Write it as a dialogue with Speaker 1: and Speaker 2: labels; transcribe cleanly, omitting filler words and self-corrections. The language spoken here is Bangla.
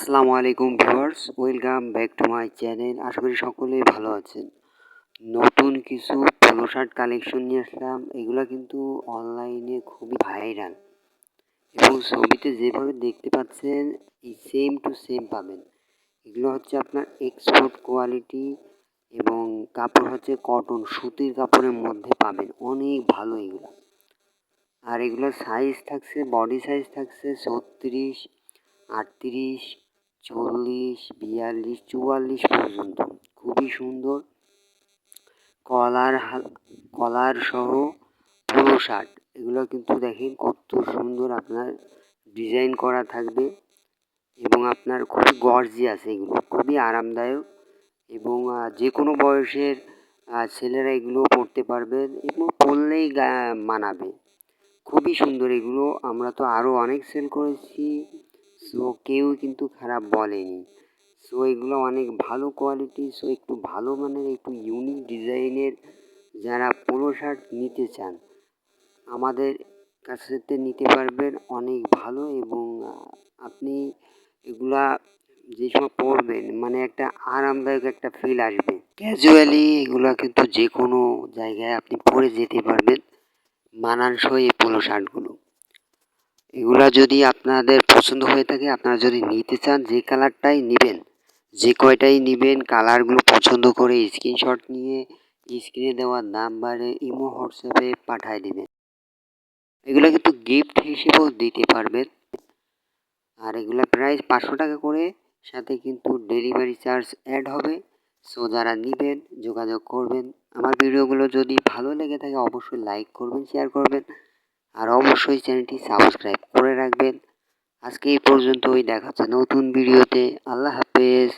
Speaker 1: আসসালামু আলাইকুম viewers, welcome back to my channel. আশা করি সকলেই ভালো আছেন। নতুন কিছু পোলো শার্ট কালেকশন নিয়ে আসলাম। এগুলো কিন্তু অনলাইনে খুবই ভাইরাল এবং ছবিতে যেভাবে দেখতে পাচ্ছেন এই সেম টু সেম পাবেন। এগুলো হচ্ছে আপনার এক্সপোর্ট কোয়ালিটি এবং কাপড় হচ্ছে কটন সুতির কাপড়ের মধ্যে পাবেন, অনেক ভালো এগুলো। আর এগুলোর সাইজ থাকছে, বডি সাইজ থাকছে 36, 38, 40, 42, 44 পর্যন্ত। খুবই সুন্দর কলার সহ পোলো শার্ট। এগুলো কিন্তু দেখেন কত সুন্দর আপনার ডিজাইন করা থাকবে এবং আপনার খুবই গর্জিয়াস, এগুলো খুবই আরামদায়ক এবং যে কোনো বয়সের ছেলেরা এগুলো পরতে পারবেন এবং পরলেই মানাবে। খুবই সুন্দর এগুলো। আমরা তো আরও অনেক সেল করেছি, সো কেউ কিন্তু খারাপ বলেনি। সো এগুলো অনেক ভালো কোয়ালিটি, সো একটু ভালো মানের একটু ইউনিক ডিজাইনের যারা পোলো শার্ট নিতে চান আমাদের কাছ থেকে নিতে পারবেন, অনেক ভালো। এবং আপনি এগুলা যে সময় পরবেন মানে একটা আরামদায়ক একটা ফিল আসবে। ক্যাজুয়ালি এগুলা কিন্তু যে কোনো জায়গায় আপনি পরে যেতে পারবেন, মানানসই এই পোলো শার্টগুলো। এগুলা যদি আপনাদের পছন্দ হয়ে থাকে, আপনারা যদি নিতে চান যে কালারটাই নেবেন, যে কয়টাই নেবেন, কালারগুলো পছন্দ করে স্ক্রিনশট নিয়ে স্ক্রিনে দেওয়া নাম্বারে ইমো হোয়াটসঅ্যাপে পাঠিয়ে দেবেন। এগুলো কিন্তু গিফট হিসেবেও দিতে পারবেন। আর এগুলো প্রাইস 500 টাকা করে, সাথে কিন্তু ডেলিভারি চার্জ অ্যাড হবে। সো যারা নেবেন যোগাযোগ করবেন। আমার ভিডিওগুলো যদি ভালো লেগে থাকে অবশ্যই লাইক করবেন, শেয়ার করবেন আর অবশ্যই চ্যানেলটি সাবস্ক্রাইব করে রাখবেন। আজকে এই পর্যন্তই, দেখা হচ্ছে নতুন ভিডিওতে। আল্লাহ হাফেজ।